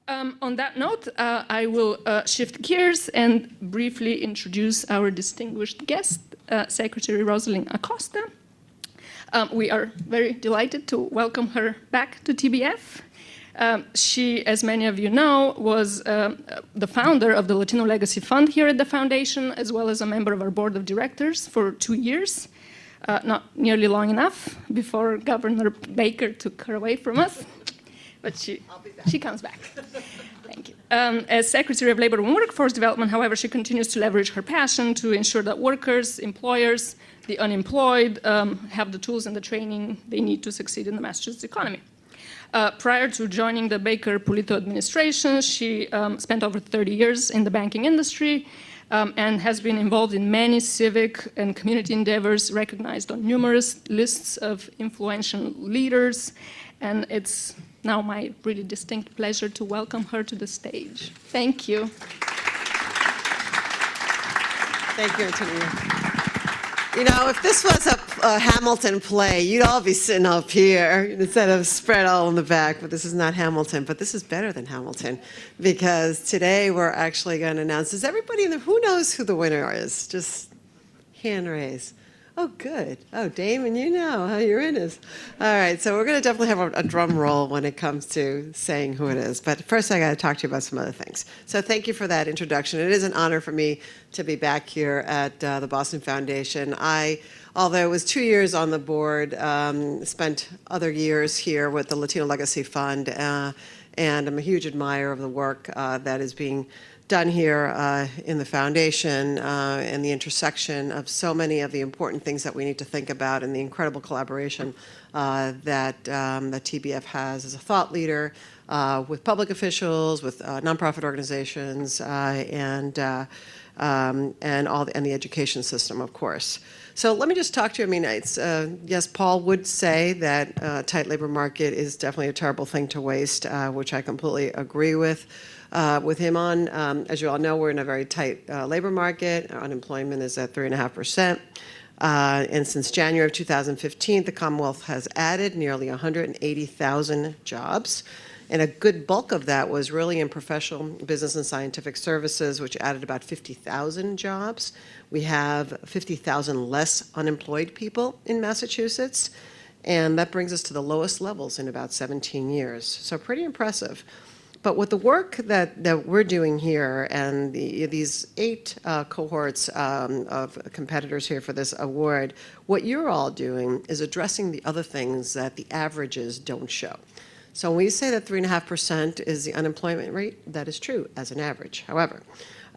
On that note, I will shift gears and briefly introduce our distinguished guest, Secretary Rosalin Acosta. We are very delighted to welcome her back to TBF. She, as many of you know, was the founder of the Latino Legacy Fund here at the Foundation, as well as a member of our board of directors for 2 years. Not nearly long enough before Governor Baker took her away from us, but she comes back. Thank you. As Secretary of Labor and Workforce Development, however, she continues to leverage her passion to ensure that workers, employers, the unemployed have the tools and the training they need to succeed in the Massachusetts economy. Prior to joining the Baker-Polito administration, she spent over 30 years in the banking industry and has been involved in many civic and community endeavors recognized on numerous lists of influential leaders. And it's now my really distinct pleasure to welcome her to the stage. Thank you. Thank you, Antonia. You know, if this was a Hamilton play, you'd all be sitting up here instead of spread all in the back, but this is not Hamilton, but this is better than Hamilton because today we're actually going to announce, is everybody in the, who knows who the winner is? Just hand raise. Oh, good. Oh, Damon, you know how you're in this. All right, so we're going to definitely have a drum roll when it comes to saying who it is. But first, I got to talk to you about some other things. So thank you for that introduction. It is an honor for me to be back here at the Boston Foundation. Although it was 2 years on the board, spent other years here with the Latino Legacy Fund, and I'm a huge admirer of the work that is being done here in the foundation and the intersection of so many of the important things that we need to think about and the incredible collaboration that TBF has as a thought leader with public officials, with nonprofit organizations, and the education system, of course. So let me just talk to you. I mean, it's, yes, Paul would say that a tight labor market is definitely a terrible thing to waste, which I completely agree with him on. As you all know, we're in a very tight labor market. Unemployment is at 3.5%. And since January of 2015, the Commonwealth has added nearly 180,000 jobs. And a good bulk of that was really in professional, business, and scientific services, which added about 50,000 jobs. We have 50,000 less unemployed people in Massachusetts, and that brings us to the lowest levels in about 17 years. So pretty impressive. But with the work that we're doing here and these 8 cohorts of competitors here for this award, what you're all doing is addressing the other things that the averages don't show. So when we say that 3.5% is the unemployment rate, that is true as an average. However,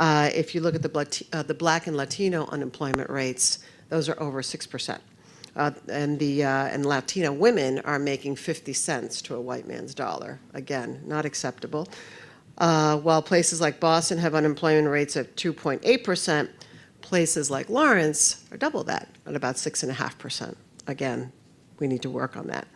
if you look at the Black and Latino unemployment rates, those are over 6%. And Latino women are making 50 cents to a white man's dollar. Again, not acceptable. While places like Boston have unemployment rates at 2.8%, places like Lawrence are double that at about 6.5%. Again, we need to work on that.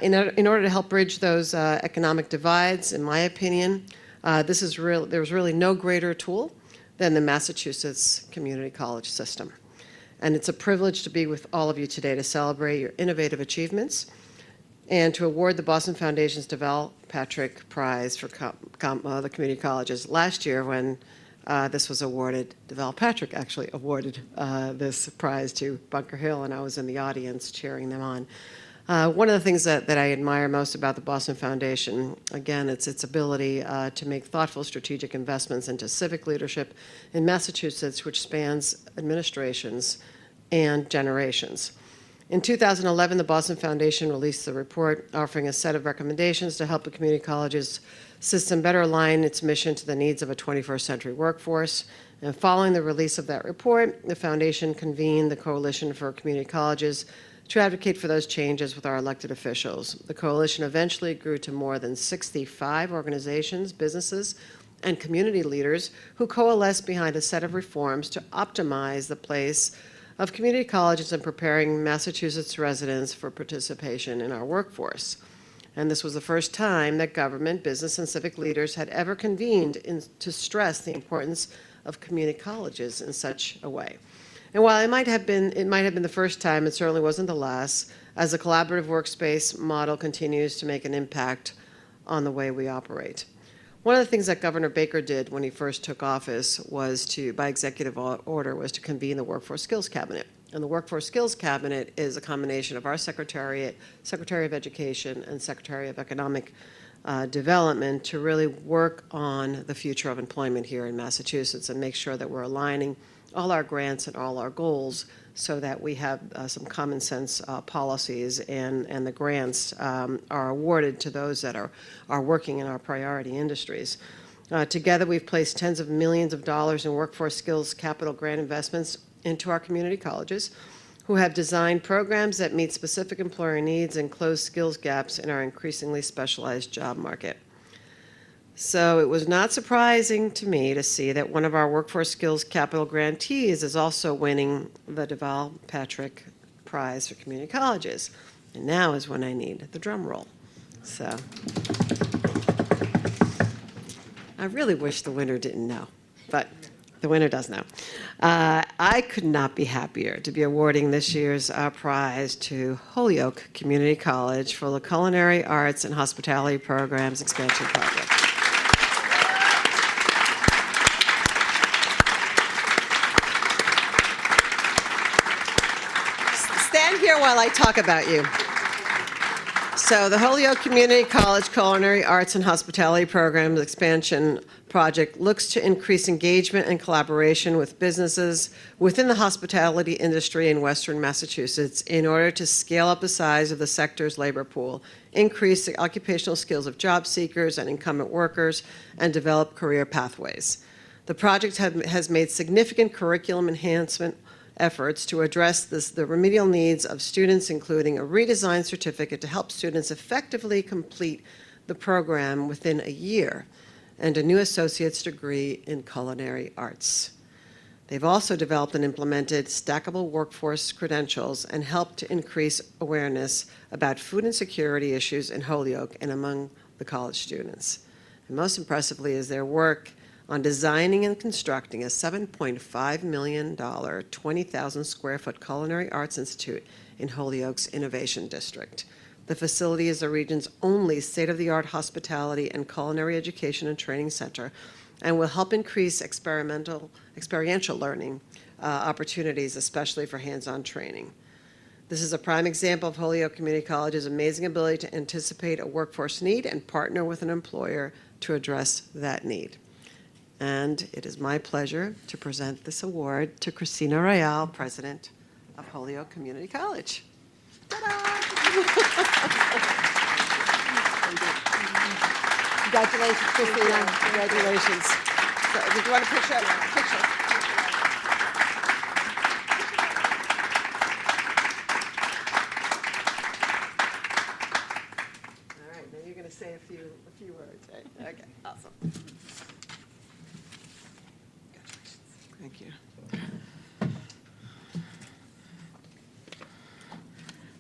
In order to help bridge those economic divides, in my opinion, there's really no greater tool than the Massachusetts Community College system. And it's a privilege to be with all of you today to celebrate your innovative achievements and to award the Boston Foundation's Deval Patrick Prize for the community colleges. Last year when this was awarded, Deval Patrick actually awarded this prize to Bunker Hill, and I was in the audience cheering them on. One of the things that I admire most about the Boston Foundation, again, it's its ability to make thoughtful strategic investments into civic leadership in Massachusetts, which spans administrations and generations. In 2011, the Boston Foundation released the report offering a set of recommendations to help the community colleges system better align its mission to the needs of a 21st century workforce. And following the release of that report, the Foundation convened the Coalition for Community Colleges to advocate for those changes with our elected officials. The coalition eventually grew to more than 65 organizations, businesses, and community leaders who coalesced behind a set of reforms to optimize the place of community colleges in preparing Massachusetts residents for participation in our workforce. And this was the first time that government, business, and civic leaders had ever convened to stress the importance of community colleges in such a way. And while it might have been the first time, it certainly wasn't the last, as the collaborative workspace model continues to make an impact on the way we operate. One of the things that Governor Baker did when he first took office was to, by executive order, was to convene the Workforce Skills Cabinet. And the Workforce Skills Cabinet is a combination of our Secretary of Education, and Secretary of Economic Development to really work on the future of employment here in Massachusetts and make sure that we're aligning all our grants and all our goals so that we have some common sense policies and the grants are awarded to those that are working in our priority industries. Together, we've placed tens of millions of dollars in workforce skills capital grant investments into our community colleges, who have designed programs that meet specific employer needs and close skills gaps in our increasingly specialized job market. So it was not surprising to me to see that one of our workforce skills capital grantees is also winning the Deval Patrick Prize for community colleges. And now is when I need the drum roll. So I really wish the winner didn't know, but the winner does know. I could not be happier to be awarding this year's prize to Holyoke Community College for the Culinary Arts and Hospitality Programs Expansion Project. Stand here while I talk about you. So the Holyoke Community College Culinary Arts and Hospitality Programs Expansion Project looks to increase engagement and collaboration with businesses within the hospitality industry in Western Massachusetts in order to scale up the size of the sector's labor pool, increase the occupational skills of job seekers and incumbent workers, and develop career pathways. The project has made significant curriculum enhancement efforts to address the remedial needs of students, including a redesigned certificate to help students effectively complete the program within a year, and a new associate's degree in culinary arts. They've also developed and implemented stackable workforce credentials and helped to increase awareness about food insecurity issues in Holyoke and among the college students. And most impressively is their work on designing and constructing a $7.5 million, 20,000 square foot Culinary Arts Institute in Holyoke's Innovation District. The facility is the region's only state-of-the-art hospitality and culinary education and training center, and will help increase experiential learning opportunities, especially for hands-on training. This is a prime example of Holyoke Community College's amazing ability to anticipate a workforce need and partner with an employer to address that need. And it is my pleasure to present this award to Christina Royal, President of Holyoke Community College. Ta-da! Congratulations, Christina. Congratulations. So, did you want a picture? Picture. All right, now you're going to say a few words, right? Okay, awesome. Thank you.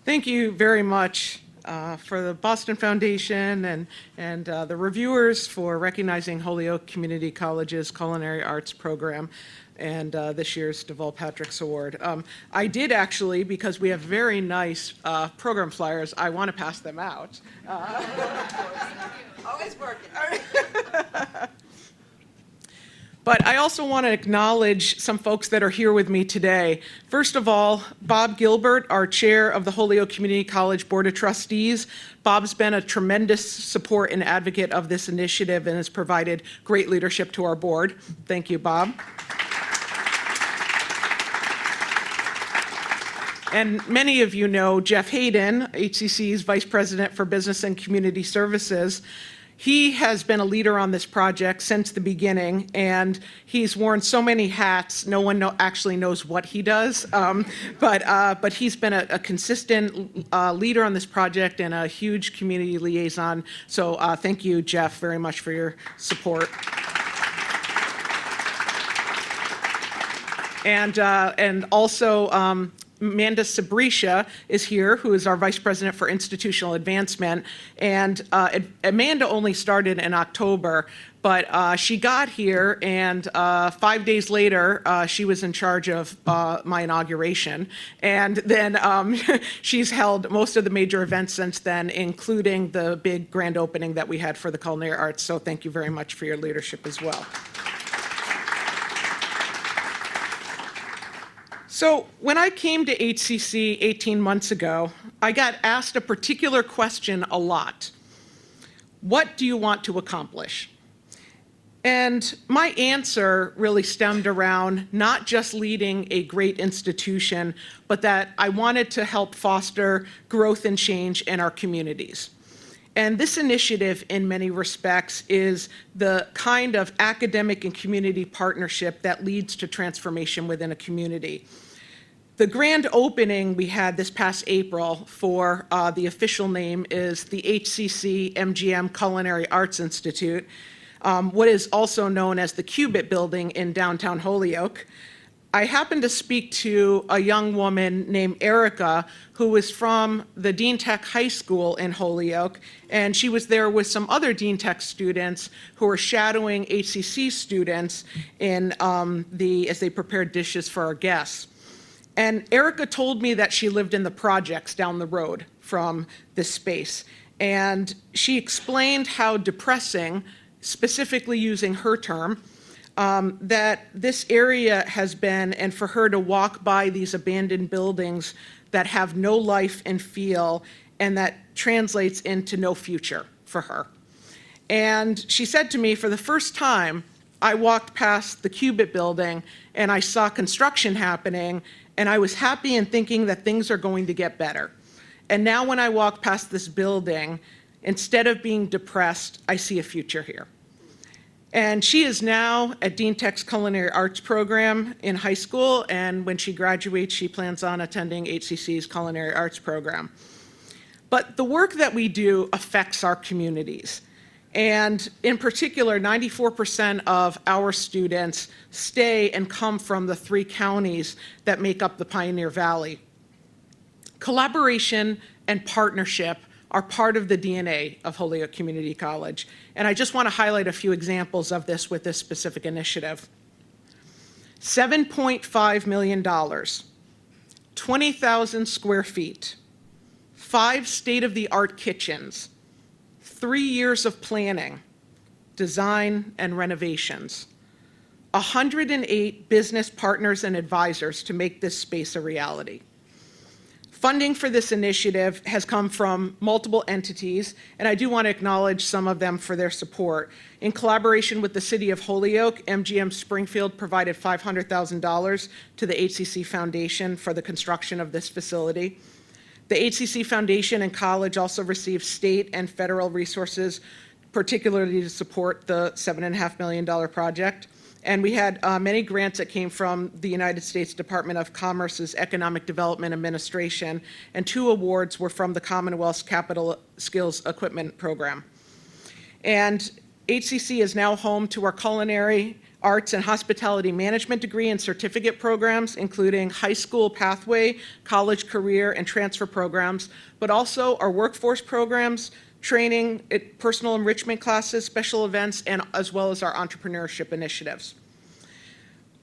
Thank you very much for the Boston Foundation and the reviewers for recognizing Holyoke Community College's Culinary Arts program and this year's Deval Patrick's Award. I did actually, because we have very nice program flyers, I want to pass them out. Always working. But I also want to acknowledge some folks that are here with me today. First of all, Bob Gilbert, our chair of the Holyoke Community College Board of Trustees. Bob's been a tremendous support and advocate of this initiative and has provided great leadership to our board. Thank you, Bob. And many of you know Jeff Hayden, HCC's Vice President for Business and Community Services. He has been a leader on this project since the beginning, and he's worn so many hats, no one actually knows what he does. But he's been a consistent leader on this project and a huge community liaison. So thank you, Jeff, very much for your support. And also, Amanda Sabricia is here, who is our Vice President for Institutional Advancement. And Amanda only started in October, but she got here, and 5 days later, she was in charge of my inauguration. And then she's held most of the major events since then, including the big grand opening that we had for the Culinary Arts. So thank you very much for your leadership as well. So when I came to HCC 18 months ago, I got asked a particular question a lot. What do you want to accomplish? And my answer really stemmed around not just leading a great institution, but that I wanted to help foster growth and change in our communities. And this initiative, in many respects, is the kind of academic and community partnership that leads to transformation within a community. The grand opening we had this past April for the official name is the HCC MGM Culinary Arts Institute, what is also known as the Cubit Building in downtown Holyoke. I happened to speak to a young woman named Erica, who was from the Dean Tech High School in Holyoke, and she was there with some other Dean Tech students who were shadowing HCC students in as they prepared dishes for our guests. And Erica told me that she lived in the projects down the road from this space. And she explained how depressing, specifically using her term, that this area has been, and for her to walk by these abandoned buildings that have no life and feel, and that translates into no future for her. And she said to me, for the first time, I walked past the Cubit building and I saw construction happening, and I was happy and thinking that things are going to get better. And now when I walk past this building, instead of being depressed, I see a future here. And she is now at Dean Tech's Culinary Arts program in high school, and when she graduates, she plans on attending HCC's Culinary Arts program. But the work that we do affects our communities. And in particular, 94% of our students stay and come from the 3 counties that make up the Pioneer Valley. Collaboration and partnership are part of the DNA of Holyoke Community College. And I just want to highlight a few examples of this with this specific initiative. $7.5 million, 20,000 square feet, 5 state-of-the-art kitchens, 3 years of planning, design, and renovations, 108 business partners and advisors to make this space a reality. Funding for this initiative has come from multiple entities, and I do want to acknowledge some of them for their support. In collaboration with the City of Holyoke, MGM Springfield provided $500,000 to the HCC Foundation for the construction of this facility. The HCC Foundation and college also received state and federal resources, particularly to support the $7.5 million project. And we had many grants that came from the United States Department of Commerce's Economic Development Administration, and 2 awards were from the Commonwealth's Capital Skills Equipment Program. And HCC is now home to our Culinary Arts and Hospitality Management degree and certificate programs, including high school pathway, college career, and transfer programs, but also our workforce programs, training, personal enrichment classes, special events, and as well as our entrepreneurship initiatives.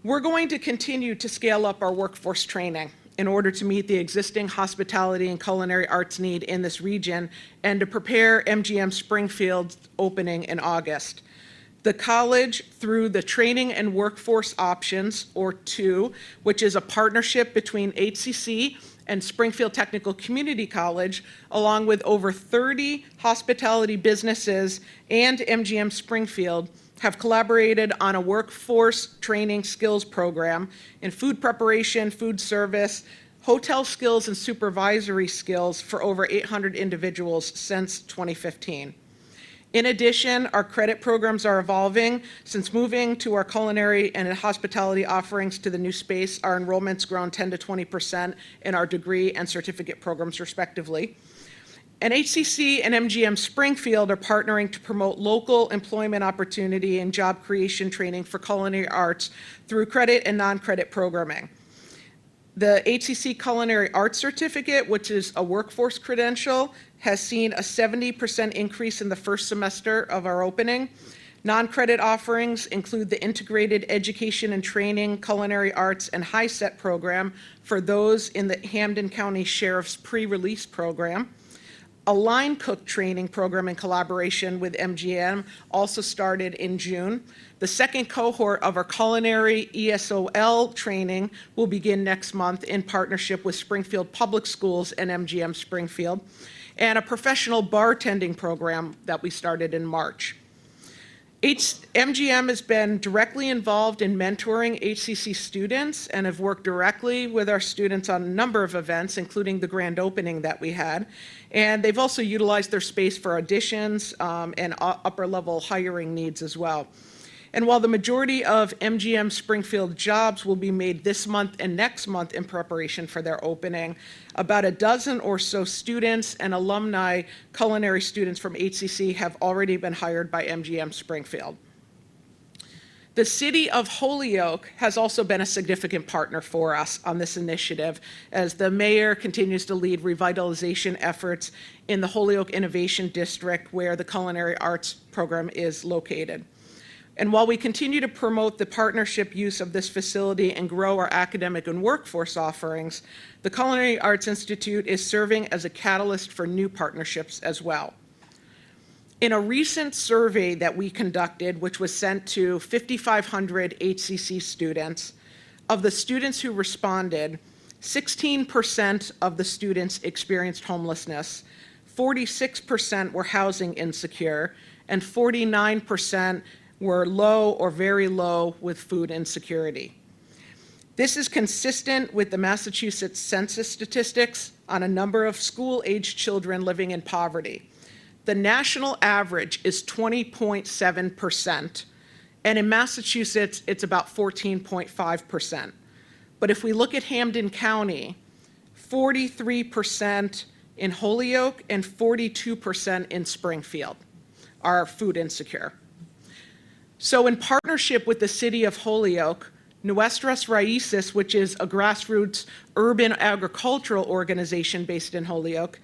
We're going to continue to scale up our workforce training in order to meet the existing hospitality and culinary arts need in this region and to prepare MGM Springfield's opening in August. The college, through the Training and Workforce Options, or TWO, which is a partnership between HCC and Springfield Technical Community College, along with over 30 hospitality businesses and MGM Springfield, have collaborated on a workforce training skills program in food preparation, food service, hotel skills, and supervisory skills for over 800 individuals since 2015. In addition, our credit programs are evolving. Since moving to our culinary and hospitality offerings to the new space, our enrollment's grown 10 to 20% in our degree and certificate programs, respectively. And HCC and MGM Springfield are partnering to promote local employment opportunity and job creation training for culinary arts through credit and non-credit programming. The HCC Culinary Arts Certificate, which is a workforce credential, has seen a 70% increase in the first semester of our opening. Non-credit offerings include the Integrated Education and Training, Culinary Arts, and High-Set program for those in the Hampden County Sheriff's pre-release program. A line cook training program in collaboration with MGM also started in June. The second cohort of our culinary ESOL training will begin next month in partnership with Springfield Public Schools and MGM Springfield, and a professional bartending program that we started in March. MGM has been directly involved in mentoring HCC students and have worked directly with our students on a number of events, including the grand opening that we had. And they've also utilized their space for auditions and upper-level hiring needs as well. And while the majority of MGM Springfield jobs will be made this month and next month in preparation for their opening, about a dozen or so students and alumni culinary students from HCC have already been hired by MGM Springfield. The city of Holyoke has also been a significant partner for us on this initiative, as the mayor continues to lead revitalization efforts in the Holyoke Innovation District, where the Culinary Arts program is located. And while we continue to promote the partnership use of this facility and grow our academic and workforce offerings, the Culinary Arts Institute is serving as a catalyst for new partnerships as well. In a recent survey that we conducted, which was sent to 5,500 HCC students, of the students who responded, 16% of the students experienced homelessness, 46% were housing insecure, and 49% were low or very low with food insecurity. This is consistent with the Massachusetts census statistics on a number of school-aged children living in poverty. The national average is 20.7%, and in Massachusetts, it's about 14.5%. But if we look at Hampden County, 43% in Holyoke and 42% in Springfield are food insecure. So in partnership with the city of Holyoke, Nuestras Raíces, which is a grassroots urban agricultural organization based in Holyoke,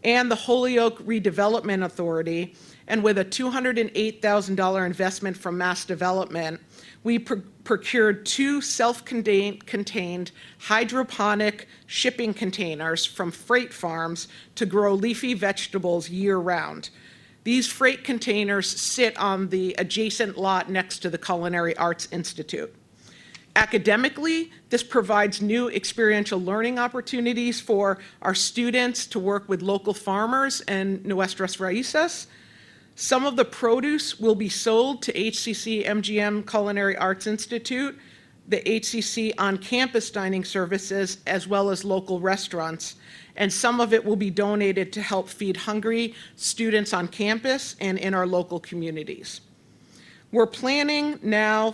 and the Holyoke Redevelopment Authority, and with a $208,000 investment from Mass Development, we procured 2 self-contained hydroponic shipping containers from freight farms to grow leafy vegetables year-round. These freight containers sit on the adjacent lot next to the Culinary Arts Institute. Academically, this provides new experiential learning opportunities for our students to work with local farmers and Nuestras Raíces. Some of the produce will be sold to HCC MGM Culinary Arts Institute, the HCC on-campus dining services, as well as local restaurants. And some of it will be donated to help feed hungry students on campus and in our local communities. We're planning now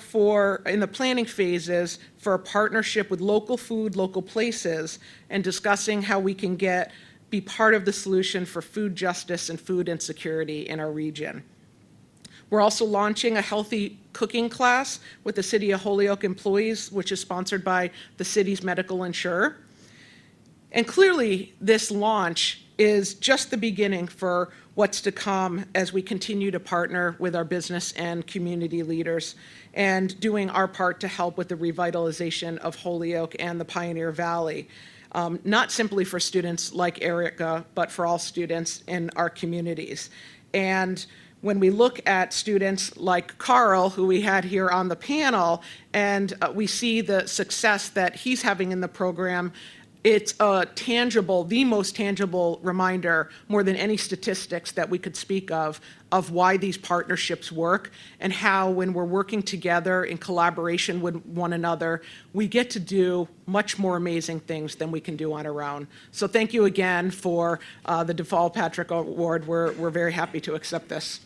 in the planning phases for a partnership with local food, local places, and discussing how we can be part of the solution for food justice and food insecurity in our region. We're also launching a healthy cooking class with the City of Holyoke employees, which is sponsored by the city's medical insurer. And clearly, this launch is just the beginning for what's to come as we continue to partner with our business and community leaders and doing our part to help with the revitalization of Holyoke and the Pioneer Valley, not simply for students like Erica, but for all students in our communities. And when we look at students like Carl, who we had here on the panel, and we see the success that he's having in the program, it's a tangible, the most tangible reminder, more than any statistics that we could speak of why these partnerships work and how, when we're working together in collaboration with one another, we get to do much more amazing things than we can do on our own. So thank you again for the Deval Patrick Award. We're very happy to accept this.